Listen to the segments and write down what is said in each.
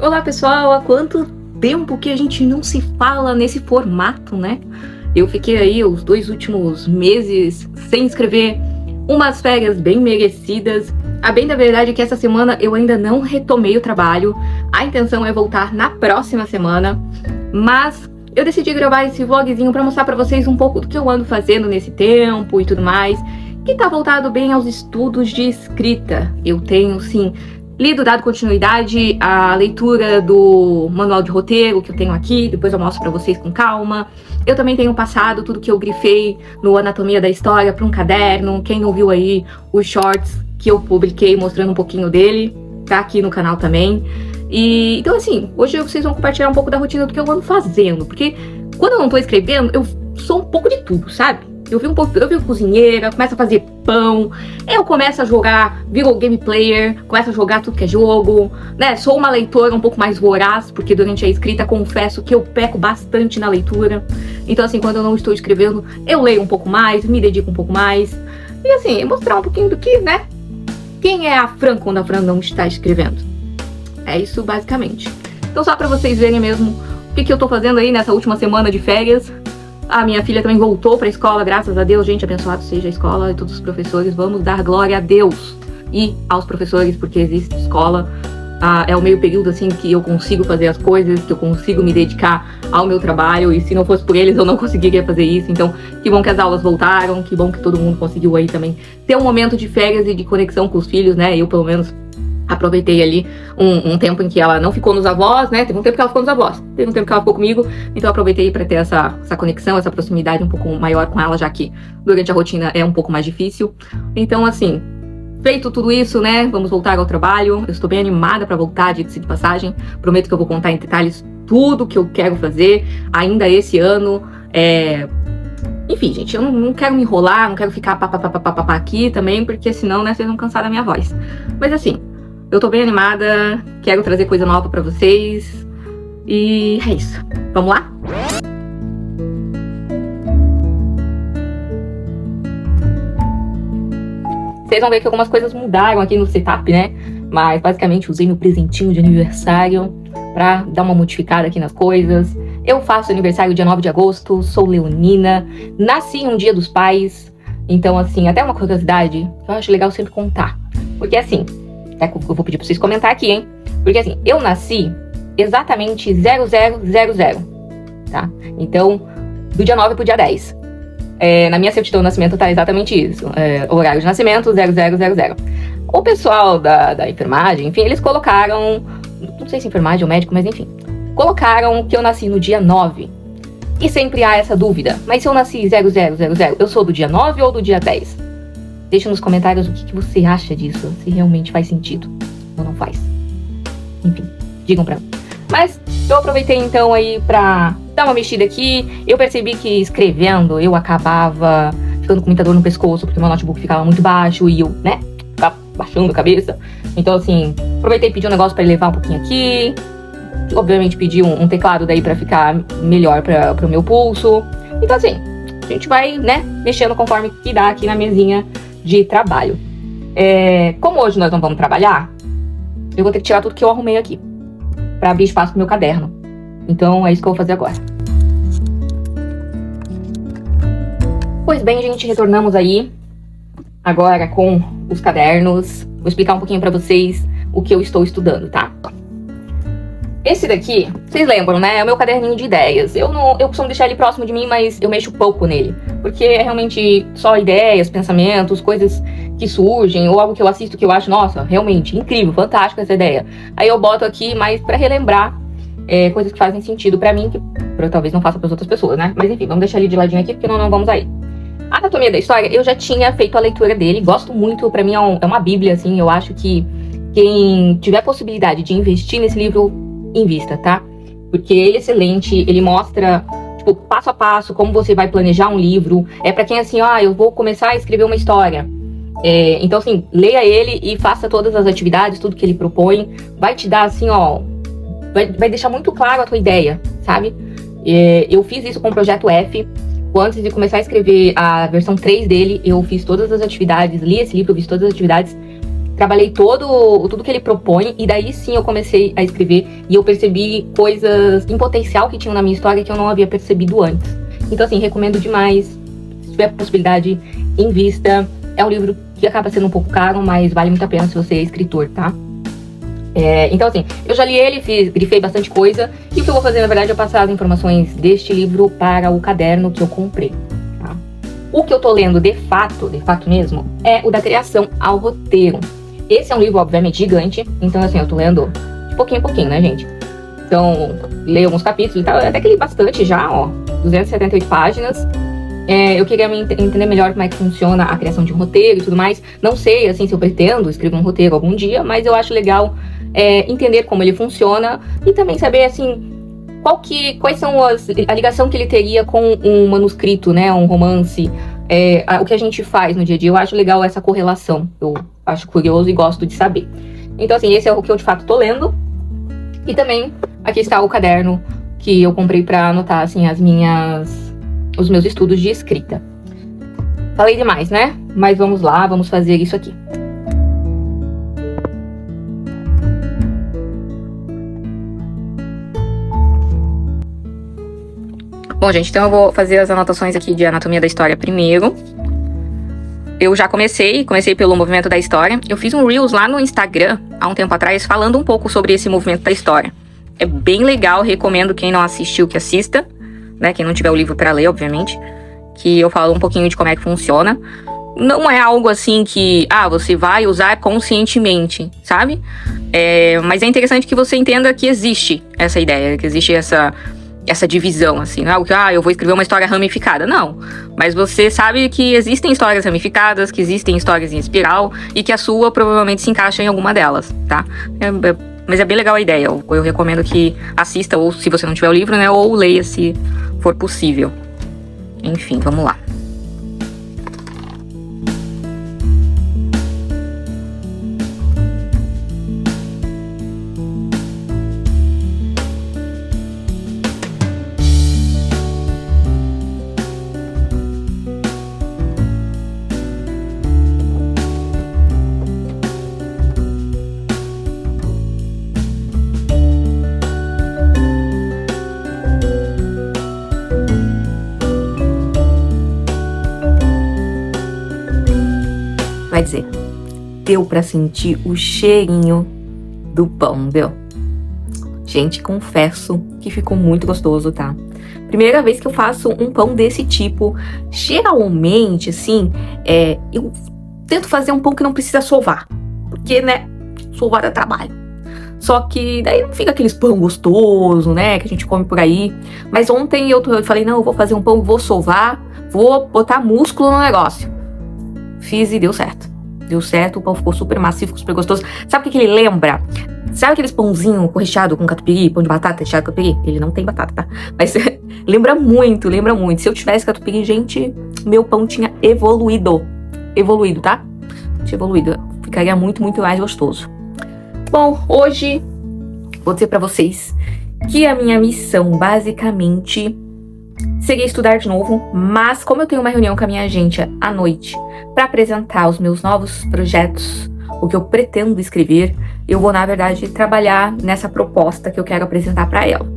Olá pessoal, há quanto tempo que a gente não se fala nesse formato, né? Eu fiquei aí os 2 últimos meses sem escrever, umas férias bem merecidas. A bem da verdade é que essa semana eu ainda não retomei o trabalho, a intenção é voltar na próxima semana, mas eu decidi gravar esse vlogzinho pra mostrar pra vocês um pouco do que eu ando fazendo nesse tempo e tudo mais, que tá voltado bem aos estudos de escrita. Eu tenho, sim, lido, dado continuidade à leitura do manual de roteiro que eu tenho aqui, depois eu mostro pra vocês com calma. Eu também tenho passado tudo que eu grifei no Anatomia da História para um caderno. Quem não viu aí os shorts que eu publiquei mostrando um pouquinho dele, tá aqui no canal também. E então assim, hoje vocês vão compartilhar um pouco da rotina do que eu ando fazendo, porque quando eu não tô escrevendo, eu sou um pouco de tudo, sabe? Eu viro cozinheira, começo a fazer pão, eu começo a jogar, viro game player, começo a jogar tudo que é jogo, né? Sou uma leitora um pouco mais voraz, porque durante a escrita confesso que eu peco bastante na leitura. Então assim, quando eu não estou escrevendo, eu leio um pouco mais, me dedico um pouco mais. E assim, mostrar um pouquinho do que, né? Quem é a Fran quando a Fran não está escrevendo? É isso basicamente. Então só pra vocês verem mesmo o que eu tô fazendo aí nessa última semana de férias. A minha filha também voltou pra escola, graças a Deus. Gente, abençoado seja a escola e todos os professores. Vamos dar glória a Deus e aos professores, porque existe escola. É o meio período, assim, que eu consigo fazer as coisas, que eu consigo me dedicar ao meu trabalho. E se não fosse por eles, eu não conseguiria fazer isso. Então, que bom que as aulas voltaram, que bom que todo mundo conseguiu aí também ter um momento de férias e de conexão com os filhos, né? Eu, pelo menos, aproveitei ali um tempo em que ela não ficou nos avós, né? Teve um tempo que ela ficou nos avós, teve um tempo que ela ficou comigo, então eu aproveitei para ter essa conexão, essa proximidade um pouco maior com ela, já que durante a rotina é um pouco mais difícil. Então, assim, feito tudo isso, né? Vamos voltar ao trabalho. Eu estou bem animada para voltar, diga-se de passagem. Prometo que eu vou contar em detalhes tudo que eu quero fazer ainda esse ano. Enfim, gente, eu não quero me enrolar, não quero ficar papapá aqui também, porque senão, né, vocês vão cansar da minha voz. Mas assim, eu tô bem animada, quero trazer coisa nova pra vocês. E é isso. Vamos lá? Vocês vão ver que algumas coisas mudaram aqui no setup, né? Mas basicamente usei meu presentinho de aniversário pra dar uma modificada aqui nas coisas. Eu faço aniversário dia 9 de agosto, sou leonina, nasci um dia dos pais. Então assim, até uma curiosidade que eu acho legal sempre contar. Porque assim, eu vou pedir pra vocês comentar aqui, hein? Porque assim, eu nasci exatamente 0000, tá? Então, do dia 9 pro dia 10. Na minha certidão de nascimento tá exatamente isso. O horário de nascimento, 0000. O pessoal da enfermagem, enfim, eles colocaram... Não sei se enfermagem ou médico, mas enfim. Colocaram que eu nasci no dia 9. E sempre há essa dúvida. Mas se eu nasci 0000, eu sou do dia 9 ou do dia 10? Deixa nos comentários o que você acha disso, se realmente faz sentido ou não faz. Enfim, digam pra mim. Mas eu aproveitei então aí pra dar uma mexida aqui. Eu percebi que escrevendo eu acabava ficando com muita dor no pescoço, porque meu notebook ficava muito baixo e eu, né, ficava baixando a cabeça. Então assim, aproveitei e pedi um negócio pra elevar um pouquinho aqui. Obviamente pedi um teclado daí pra ficar melhor pro meu pulso. Então assim, a gente vai, né, mexendo conforme que dá aqui na mesinha de trabalho. Como hoje nós não vamos trabalhar, eu vou ter que tirar tudo que eu arrumei aqui pra abrir espaço pro meu caderno. Então é isso que eu vou fazer agora. Pois bem, gente, retornamos aí agora com os cadernos. Vou explicar um pouquinho pra vocês o que eu estou estudando, tá? Esse daqui, vocês lembram, né? É o meu caderninho de ideias. Eu costumo deixar ele próximo de mim, mas eu mexo pouco nele. Porque é realmente só ideias, pensamentos, coisas que surgem, ou algo que eu assisto que eu acho, nossa, realmente incrível, fantástica essa ideia. Aí eu boto aqui mais pra relembrar coisas que fazem sentido pra mim, que eu talvez não faça pras outras pessoas, né? Mas enfim, vamos deixar ele de ladinho aqui, porque não vamos aí. A Anatomia da História, eu já tinha feito a leitura dele, gosto muito, pra mim é uma bíblia, assim, eu acho que quem tiver a possibilidade de investir nesse livro, invista, tá? Porque ele é excelente, ele mostra, tipo, passo a passo, como você vai planejar um livro. É pra quem, assim, eu vou começar a escrever uma história. Então, assim, leia ele e faça todas as atividades, tudo que ele propõe. Vai te dar, assim, vai deixar muito claro a tua ideia, sabe? Eu fiz isso com o Projeto F. Antes de começar a escrever a versão 3 dele, eu fiz todas as atividades, li esse livro, eu fiz todas as atividades. trabalhei tudo que ele propõe, e daí sim eu comecei a escrever, e eu percebi coisas em potencial que tinham na minha história que eu não havia percebido antes. Então assim, recomendo demais, se tiver possibilidade, invista. É um livro que acaba sendo um pouco caro, mas vale muito a pena se você é escritor, tá? Então assim, eu já li ele, grifei bastante coisa, e o que eu vou fazer na verdade é passar as informações deste livro para o caderno que eu comprei, tá? O que eu tô lendo de fato mesmo, é o da criação ao roteiro. Esse é um livro obviamente gigante, então assim, eu tô lendo de pouquinho em pouquinho, né, gente? Então, leio alguns capítulos e tal, até que li bastante já, ó, 278 páginas. Eu queria entender melhor como é que funciona a criação de um roteiro e tudo mais. Não sei, assim, se eu pretendo escrever um roteiro algum dia, mas eu acho legal entender como ele funciona e também saber, assim, quais são a ligação que ele teria com um manuscrito, né, um romance, o que a gente faz no dia a dia. Eu acho legal essa correlação, eu acho curioso e gosto de saber. Então, assim, esse é o que eu de fato tô lendo. E também, aqui está o caderno que eu comprei pra anotar, assim, os meus estudos de escrita. Falei demais, né? Mas vamos lá, vamos fazer isso aqui. Bom, gente, então eu vou fazer as anotações aqui de anatomia da história primeiro. Eu já comecei pelo movimento da história. Eu fiz um Reels lá no Instagram, há um tempo atrás, falando um pouco sobre esse movimento da história. É bem legal, recomendo quem não assistiu que assista, né? Quem não tiver o livro para ler, obviamente. Que eu falo um pouquinho de como é que funciona. Não é algo assim que, você vai usar conscientemente, sabe? Mas é interessante que você entenda que existe essa ideia, que existe essa divisão, assim, não é algo que, eu vou escrever uma história ramificada, não. Mas você sabe que existem histórias ramificadas, que existem histórias em espiral, e que a sua provavelmente se encaixa em alguma delas, tá? Mas é bem legal a ideia, eu recomendo que assista, ou se você não tiver o livro, né, ou leia se for possível. Enfim, vamos lá. Vai dizer, deu pra sentir o cheirinho do pão, deu? Gente, confesso que ficou muito gostoso, tá? Primeira vez que eu faço um pão desse tipo. Geralmente, assim, eu tento fazer um pão que não precisa sovar. Porque, né, sovar dá trabalho. Só que daí não fica aqueles pão gostoso, né, que a gente come por aí. Mas ontem eu falei, não, eu vou fazer um pão, vou sovar, vou botar músculo no negócio. Fiz e deu certo. Deu certo, o pão ficou super macio, ficou super gostoso. Sabe o que ele lembra? Sabe aqueles pãozinho recheado com catupiry, pão de batata recheado com catupiry? Ele não tem batata, tá? Mas lembra muito, lembra muito. Se eu tivesse catupiry, gente, meu pão tinha evoluído. Evoluído, tá? Tinha evoluído. Ficaria muito, muito mais gostoso. Bom, hoje vou dizer pra vocês que a minha missão, basicamente, seria estudar de novo, mas como eu tenho uma reunião com a minha agente à noite para apresentar os meus novos projetos, o que eu pretendo escrever, eu vou, na verdade, trabalhar nessa proposta que eu quero apresentar para ela.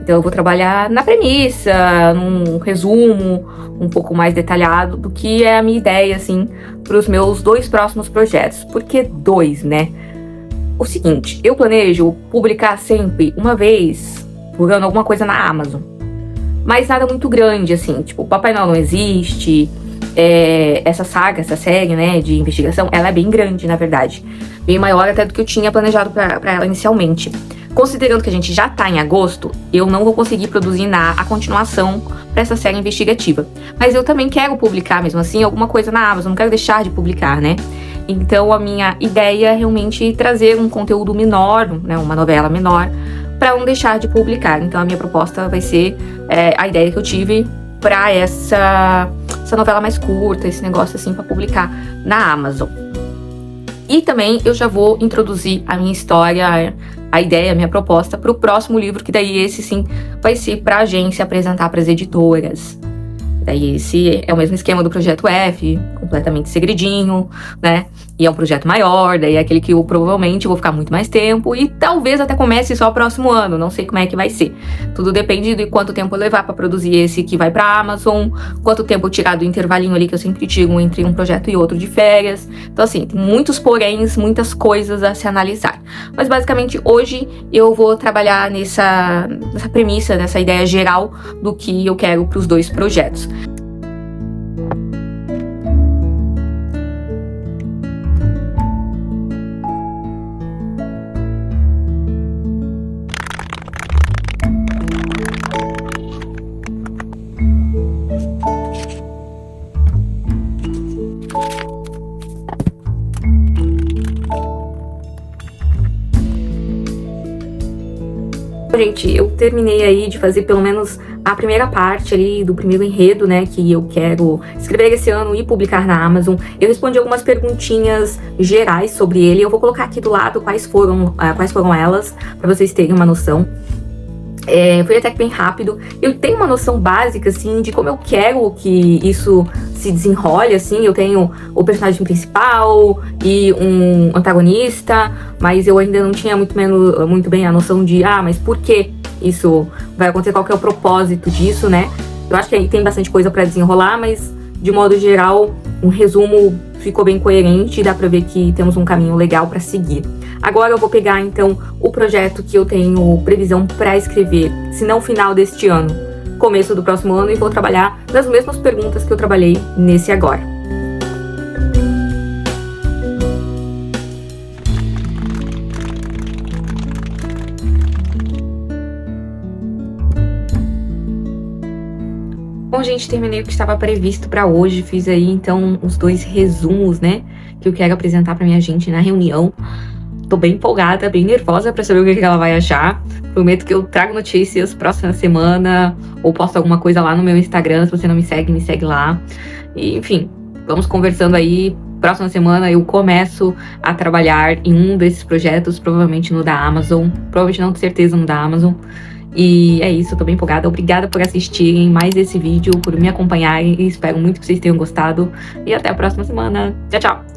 Então eu vou trabalhar na premissa, num resumo um pouco mais detalhado do que é a minha ideia, assim, para os meus 2 próximos projetos. Por que 2, né? O seguinte, eu planejo publicar sempre uma vez por ano alguma coisa na Amazon. Mas nada muito grande, assim, tipo, Papai Noel não existe, essa série, né, de investigação, ela é bem grande, na verdade. Bem maior até do que eu tinha planejado pra ela inicialmente. Considerando que a gente já tá em agosto, eu não vou conseguir produzir a continuação pra essa série investigativa. Mas eu também quero publicar, mesmo assim, alguma coisa na Amazon, não quero deixar de publicar, né? Então a minha ideia é realmente trazer um conteúdo menor, né, uma novela menor, para não deixar de publicar. Então a minha proposta vai ser a ideia que eu tive para essa novela mais curta, esse negócio assim, para publicar na Amazon. E também eu já vou introduzir a minha história, a ideia, a minha proposta para o próximo livro, que daí esse sim vai ser para a agência apresentar para as editoras. Daí esse é o mesmo esquema do Projeto F, completamente segredinho, né? E é um projeto maior, daí é aquele que eu provavelmente vou ficar muito mais tempo e talvez até comece só o próximo ano, não sei como é que vai ser. Tudo depende de quanto tempo eu levar pra produzir esse que vai pra Amazon, quanto tempo eu tirar do intervalinho ali que eu sempre tiro entre um projeto e outro de férias. Então assim, tem muitos poréns, muitas coisas a se analisar. Mas basicamente hoje eu vou trabalhar nessa premissa, nessa ideia geral do que eu quero pros dois projetos. Gente, eu terminei aí de fazer pelo menos a primeira parte ali do primeiro enredo, né, que eu quero escrever esse ano e publicar na Amazon. Eu respondi algumas perguntinhas gerais sobre ele, eu vou colocar aqui do lado quais foram elas, pra vocês terem uma noção. Foi até que bem rápido. Eu tenho uma noção básica, assim, de como eu quero que isso se desenrole, assim. Eu tenho o personagem principal e um antagonista, mas eu ainda não tinha muito bem a noção de, mas por que isso vai acontecer, qual que é o propósito disso, né? Eu acho que tem bastante coisa pra desenrolar, mas de modo geral, um resumo ficou bem coerente e dá pra ver que temos um caminho legal pra seguir. Agora eu vou pegar, então, o projeto que eu tenho previsão pra escrever, se não final deste ano, começo do próximo ano, e vou trabalhar nas mesmas perguntas que eu trabalhei nesse agora. Bom, gente, terminei o que estava previsto para hoje. Fiz aí, então, os 2 resumos, né, que eu quero apresentar pra minha gente na reunião. Tô bem empolgada, bem nervosa pra saber o que ela vai achar. Prometo que eu trago notícias próxima semana, ou posto alguma coisa lá no meu Instagram. Se você não me segue lá. E, enfim, vamos conversando aí. Próxima semana eu começo a trabalhar em um desses projetos, provavelmente no da Amazon. Provavelmente não, com certeza no da Amazon. E é isso, eu tô bem empolgada. Obrigada por assistirem mais esse vídeo, por me acompanharem. E espero muito que vocês tenham gostado. E até a próxima semana. Tchau, tchau!